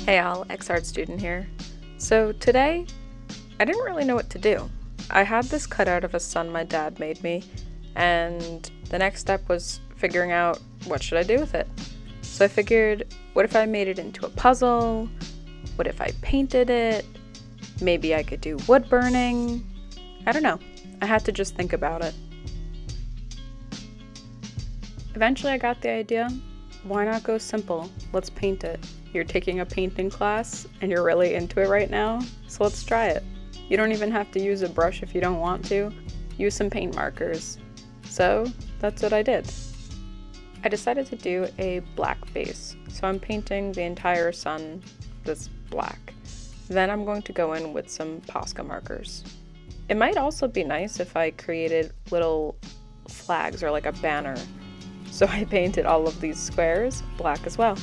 Hey all, X-Art student here. So today, I didn't really know what to do. I had this cutout of a sun my dad made me, and the next step was figuring out what should I do with it. So I figured, what if I made it into a puzzle? What if I painted it? Maybe I could do wood burning? I don't know. I had to just think about it. Eventually I got the idea. Why not go simple? Let's paint it. You're taking a painting class and you're really into it right now, so let's try it. You don't even have to use a brush if you don't want to. Use some paint markers. So that's what I did. I decided to do a black base, so I'm painting the entire sun this black. Then I'm going to go in with some posca markers. It might also be nice if I created little flags or like a banner. So I painted all of these squares black as well.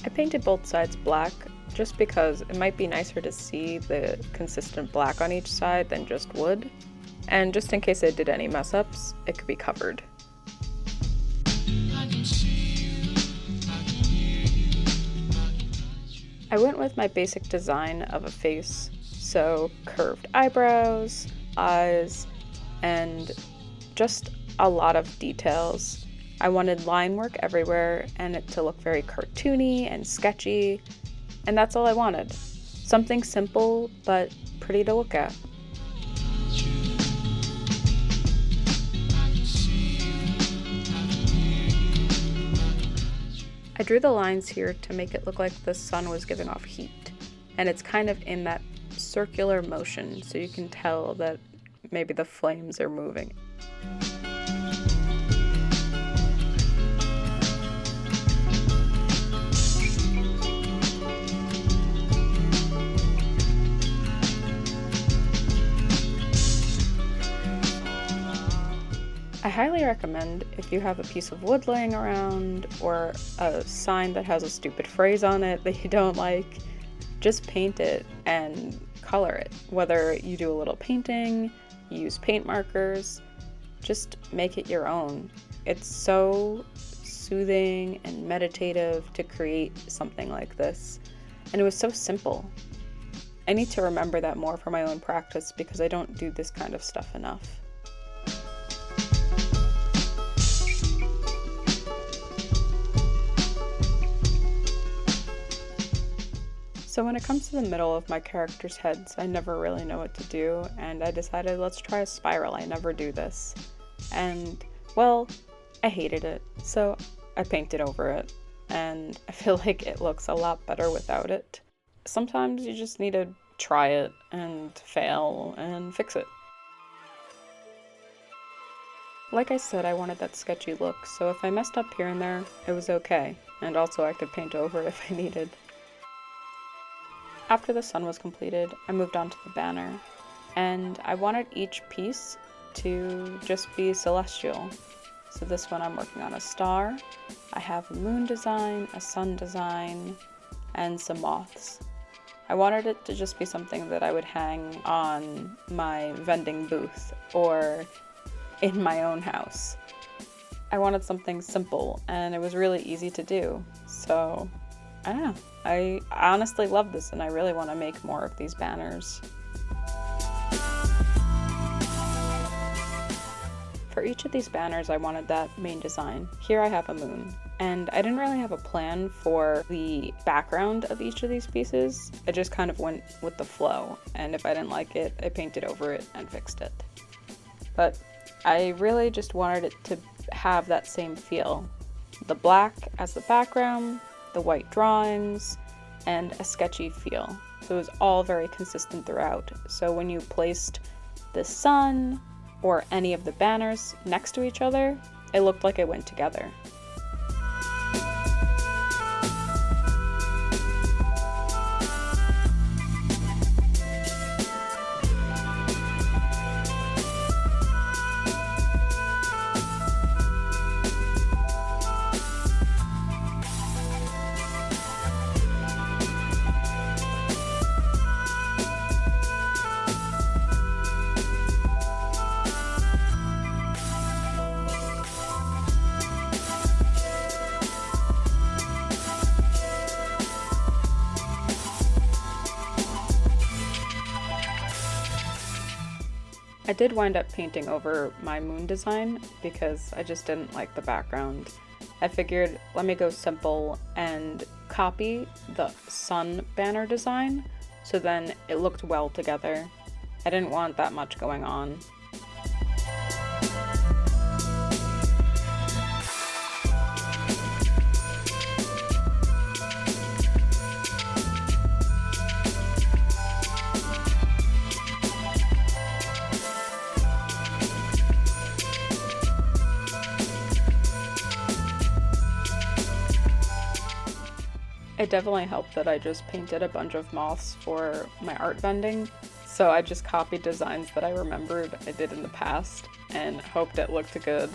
I painted both sides black just because it might be nicer to see the consistent black on each side than just wood. And just in case I did any mess ups, it could be covered. I went with my basic design of a face, so curved eyebrows, eyes, and just a lot of details. I wanted line work everywhere and it to look very cartoony and sketchy, and that's all I wanted. Something simple but pretty to look at. I drew the lines here to make it look like the sun was giving off heat, and it's kind of in that circular motion, so you can tell that maybe the flames are moving. I highly recommend, if you have a piece of wood laying around or a sign that has a stupid phrase on it that you don't like, just paint it and color it. Whether you do a little painting, use paint markers, just make it your own. It's so soothing and meditative to create something like this. And it was so simple. I need to remember that more for my own practice because I don't do this kind of stuff enough. So when it comes to the middle of my characters' heads, I never really know what to do, and I decided let's try a spiral. I never do this. And, well, I hated it, so I painted over it, and I feel like it looks a lot better without it. Sometimes you just need to try it and fail and fix it. Like I said, I wanted that sketchy look, so if I messed up here and there, it was okay, and also I could paint over if I needed. After the sun was completed, I moved on to the banner, and I wanted each piece to just be celestial. So this one I'm working on a star, I have a moon design, a sun design, and some moths. I wanted it to just be something that I would hang on my vending booth or in my own house. I wanted something simple, and it was really easy to do, so I don't know. I honestly love this and I really want to make more of these banners. For each of these banners I wanted that main design. Here I have a moon, and I didn't really have a plan for the background of each of these pieces. I just kind of went with the flow, and if I didn't like it, I painted over it and fixed it. But I really just wanted it to have that same feel. The black as the background, the white drawings, and a sketchy feel. So it was all very consistent throughout. So when you placed the sun or any of the banners next to each other, it looked like it went together. I did wind up painting over my moon design because I just didn't like the background. I figured, let me go simple and copy the sun banner design, so then it looked well together. I didn't want that much going on. It definitely helped that I just painted a bunch of moths for my art vending, so I just copied designs that I remembered I did in the past and hoped it looked good.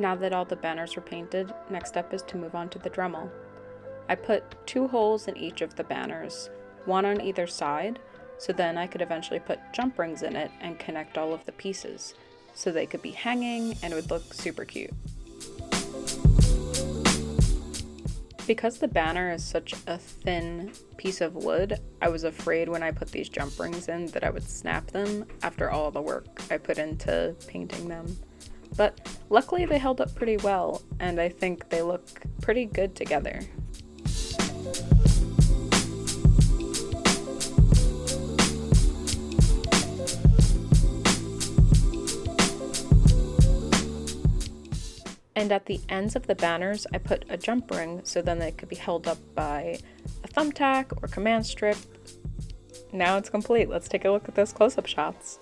Now that all the banners are painted, next step is to move on to the Dremel. I put 2 holes in each of the banners, one on either side, so then I could eventually put jump rings in it and connect all of the pieces, so they could be hanging and it would look super cute. Because the banner is such a thin piece of wood, I was afraid when I put these jump rings in that I would snap them after all the work I put into painting them. But luckily they held up pretty well, and I think they look pretty good together. And at the ends of the banners, I put a jump ring so then they could be held up by a thumbtack or command strip. Now it's complete. Let's take a look at those close-up shots.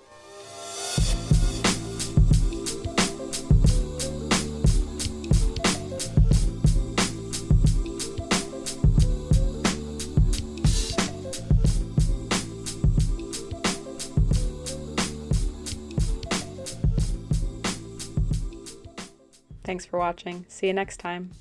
Thanks for watching. See you next time.